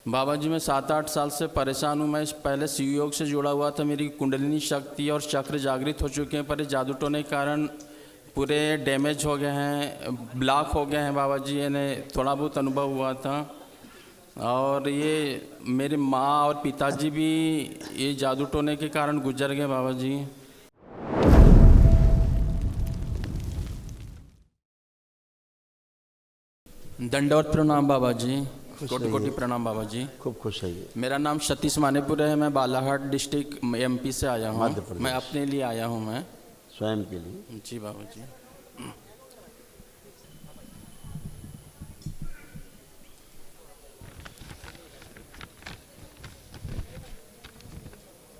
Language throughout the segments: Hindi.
बाबा जी मैं 7-8 साल से परेशान हूँ। मैं पहले शिव योग से जुड़ा हुआ था। मेरी कुंडलिनी शक्ति और चक्र जागृत हो चुके हैं, पर जादू टोने के कारण पूरे डैमेज हो गए हैं, ब्लॉक हो गए हैं बाबा जी। इन्हें थोड़ा बहुत अनुभव हुआ था। और ये मेरी माँ और पिताजी भी ये जादू टोने के कारण गुजर गए बाबा जी। दंडवत प्रणाम बाबा जी, कोटि कोटि प्रणाम बाबा जी। खूब खुश है। मेरा नाम सतीश मानेपुर है। मैं बालाघाट डिस्ट्रिक्ट MP से आया हूँ। मैं अपने लिए आया हूँ, मैं स्वयं के लिए। जी बाबा जी।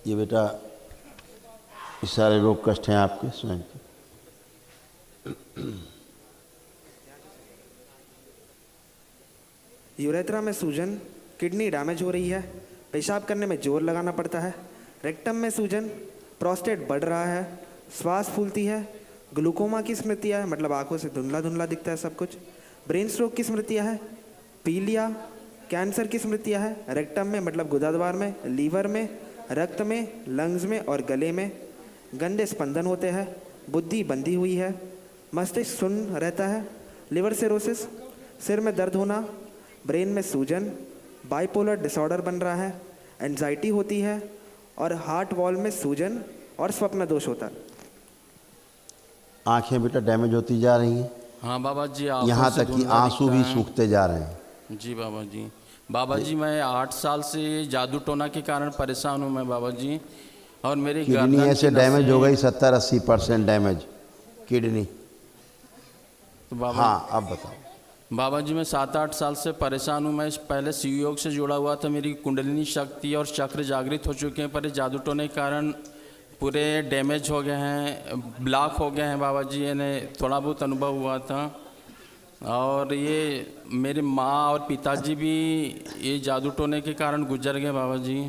ये बेटा ये सारे रोग कष्ट हैं आपके स्वयं के। यूरेथ्रा में सूजन, किडनी डैमेज हो रही है, पेशाब करने में जोर लगाना पड़ता है, रेक्टम में सूजन, प्रोस्टेट बढ़ रहा है, श्वास फूलती है, ग्लूकोमा की स्मृतियाँ है, मतलब आंखों से धुंधला धुंधला दिखता है सब कुछ, ब्रेन स्ट्रोक की स्मृतियाँ है, पीलिया, कैंसर की स्मृतियाँ है, रेक्टम में मतलब गुदाद्वार में, लीवर में, रक्त में, लंग्स में और गले में गंदे स्पंदन होते हैं, बुद्धि बंधी हुई है, मस्तिष्क सुन्न रहता है, लिवर सिरोसिस, सिर में दर्द होना, ब्रेन में सूजन, बाइपोलर डिसऑर्डर बन रहा है, एंजाइटी होती है और हार्ट वॉल में सूजन और स्वप्न दोष होता है। आंखें बेटा डैमेज होती जा रही हैं। हाँ बाबा जी। यहाँ तक कि आंसू भी सूखते जा रहे हैं। जी बाबा जी। बाबा जी मैं 8 साल से जादू टोना के कारण परेशान हूँ मैं बाबा जी। और मेरी किडनी ऐसे डैमेज हो गई 70-80% डैमेज किडनी। तो बाबा हाँ अब बताओ। बाबा जी मैं 7-8 साल से परेशान हूँ। मैं पहले शिव योग से जुड़ा हुआ था। मेरी कुंडलिनी शक्ति और चक्र जागृत हो चुके हैं, पर जादू टोने के कारण पूरे डैमेज हो गए हैं, ब्लॉक हो गए हैं बाबा जी। इन्हें थोड़ा बहुत अनुभव हुआ था। और ये मेरी माँ और पिताजी भी ये जादू टोने के कारण गुजर गए बाबा जी।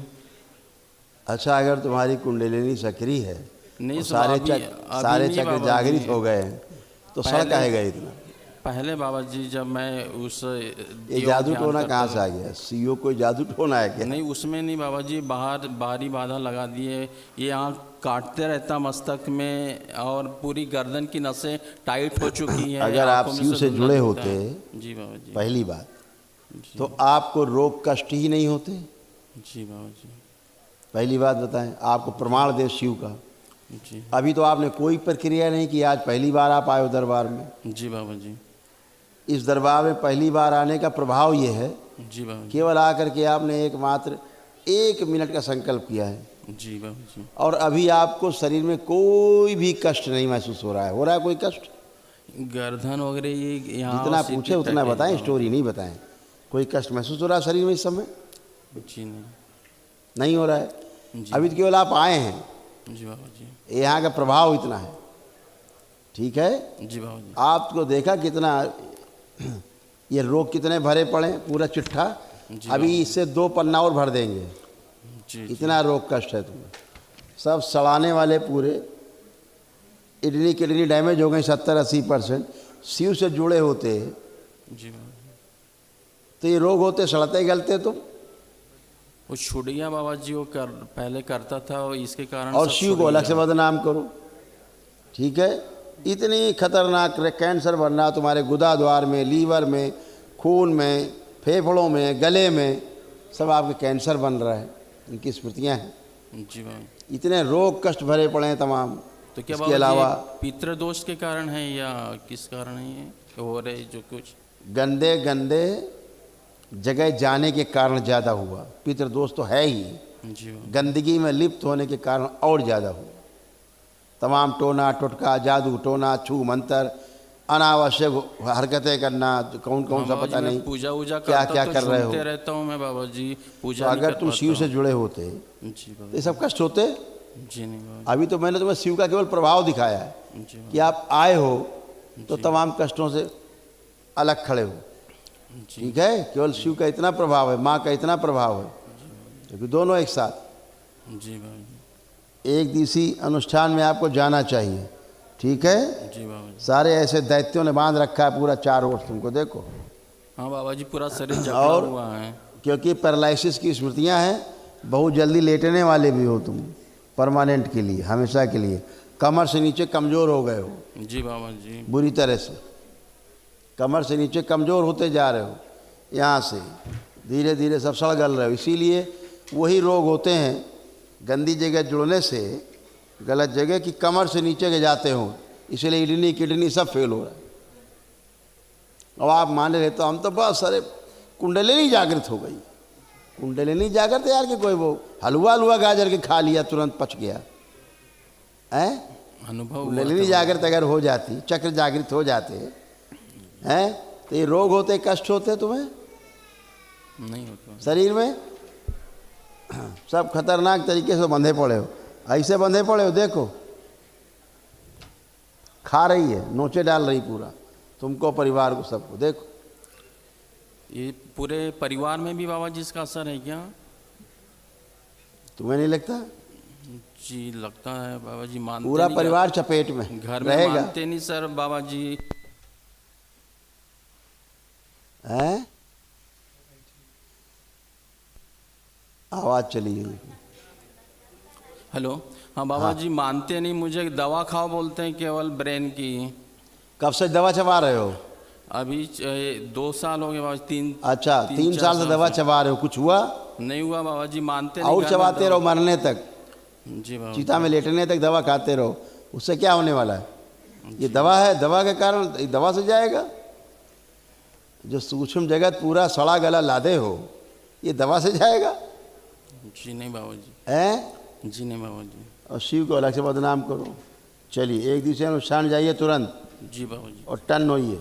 अच्छा अगर तुम्हारी कुंडलिनी सक्रिय है नहीं तो सारे चक्र जागृत हो गए हैं तो सड़क आएगा इतना। पहले बाबा जी जब मैं उस ये जादू टोना कहाँ से आ गया? सीओ कोई जादू टोना है क्या? नहीं उसमें नहीं बाबा जी। बाहरी बाधा लगा दिए। ये आँख काटते रहता मस्तक में और पूरी गर्दन की नसें टाइट हो चुकी हैं। अगर आप सीओ से जुड़े होते जी बाबा जी, पहली बात तो आपको रोग कष्ट ही नहीं होते। जी बाबा जी। पहली बात बताएं, आपको प्रमाण दे शिव का। जी अभी तो आपने कोई प्रक्रिया नहीं की, आज पहली बार आप आए हो दरबार में। जी बाबा जी। इस दरबार में पहली बार आने का प्रभाव ये है जी बाबा जी। केवल आकर के आपने एकमात्र 1 मिनट का संकल्प किया है जी बाबा जी। और अभी आपको शरीर में कोई भी कष्ट नहीं महसूस हो रहा है। हो रहा है कोई कष्ट? गर्दन वगैरह ये यहाँ जितना पूछे उतना बताएं, स्टोरी नहीं बताएं। कोई कष्ट महसूस हो रहा है शरीर में इस समय? जी नहीं हो रहा है। जी। अभी तो केवल आप आए हैं, जी बाबा जी। यहाँ का प्रभाव इतना है। ठीक है जी बाबा जी। आपको देखा कितना ये रोग कितने भरे पड़े, पूरा चिट्ठा। अभी इससे 2 पन्ना और भर देंगे। जी। इतना रोग कष्ट है तुम्हें। सब सड़ाने वाले पूरे किडनी डैमेज हो गई 70-80%। शिव से जुड़े होते जी बाबा। तो ये रोग होते सड़ते गलते तुम। वो छूट गया बाबा जी। वो पहले करता था और इसके कारण और सब शिव छूट को अलग से गया। बदनाम करो। ठीक है इतनी खतरनाक कैंसर बनना तुम्हारे गुदाद्वार में, लीवर में, खून में, फेफड़ों में, गले में, सब आपके कैंसर बन रहा है। इनकी स्मृतियाँ हैं। जी बाबा। इतने रोग कष्ट भरे पड़े हैं तमाम। तो क्या इसके बाबा अलावा पितृ दोष के कारण है या किस कारण है ये हो रहे जो कुछ? गंदे गंदे जगह जाने के कारण ज़्यादा हुआ। पितृदोष तो है ही, जी बाबा। गंदगी में लिप्त होने के कारण और ज़्यादा हुआ। तमाम टोना टोटका, जादू टोना, छू मंतर, अनावश्यक हरकतें करना, कौन कौन सा पता नहीं पूजा वूजा क्या क्या कर रहे हो। रहता हूँ मैं बाबा जी। तो पूजा अगर तुम शिव से जुड़े होते जी तो बाबा ये सब कष्ट होते? जी नहीं बाबा अभी तो मैंने तुम्हें शिव का केवल प्रभाव दिखाया है जी बाबा। कि आप आए हो तो तमाम कष्टों से अलग खड़े हो। जी ठीक है केवल शिव का इतना प्रभाव है, माँ का इतना प्रभाव है, क्योंकि दोनों एक साथ जी बाबा जी। एक दिवसीय अनुष्ठान में आपको जाना चाहिए। ठीक है जी बाबा जी। सारे ऐसे दैत्यों ने बांध रखा है पूरा 4 ओर तुमको देखो। हाँ बाबा जी पूरा शरीर जकड़ा और हुआ है। क्योंकि पैरालिसिस की स्मृतियां हैं, बहुत जल्दी लेटने वाले भी हो तुम, परमानेंट के लिए, हमेशा के लिए। कमर से नीचे कमज़ोर हो गए हो जी बाबा जी। बुरी तरह से, कमर से नीचे कमज़ोर होते जा रहे हो, यहाँ से धीरे धीरे सब सड़ गल रहे हो। इसीलिए वही रोग होते हैं गंदी जगह जुड़ने से, गलत जगह कि कमर से नीचे के जाते हो, इसलिए किडनी सब फेल हो रहा है। अब आप मान रहे तो हम तो बस सारे कुंडलिनी जागृत हो गई। कुंडलिनी जागृत यार कि कोई वो हलवा गाजर के खा लिया तुरंत पच गया है। अनुभव कुंडलिनी जागृत अगर हो जाती, चक्र जागृत हो जाते हैं, तो ये रोग होते, कष्ट होते तुम्हें नहीं होता शरीर में, सब खतरनाक तरीके से बंधे पड़े हो। ऐसे बंधे पड़े हो, देखो खा रही है, नोचे डाल रही पूरा तुमको, परिवार को, सबको। देखो ये पूरे परिवार में भी बाबा जी इसका असर है क्या? तुम्हें नहीं लगता? जी लगता है बाबा जी। मानते पूरा नहीं, परिवार चपेट में घर में रहेगा। मानते नहीं सर बाबा जी। हैं? आवाज चली गई। हेलो, हाँ बाबा जी मानते नहीं, मुझे दवा खाओ बोलते हैं केवल ब्रेन की। कब से दवा चबा रहे हो? अभी 2 साल हो गए बाबा जी। अच्छा, 3 साल से दवा चबा रहे हो, कुछ हुआ? नहीं हुआ बाबा जी, मानते नहीं। और चबाते रहो मरने तक, जी बाबा। चीता में लेटने तक दवा खाते रहो, उससे क्या होने वाला है? ये दवा है, दवा के कारण दवा से जाएगा। जो सूक्ष्म जगत पूरा सड़ा गला लादे हो, ये दवा से जाएगा? जी नहीं बाबा जी। हैं? जी नहीं बाबा जी। और शिव को अलग से बदनाम करो। चलिए, एक दूसरे में शान जाइए तुरंत जी बाबा जी। और टन होइए।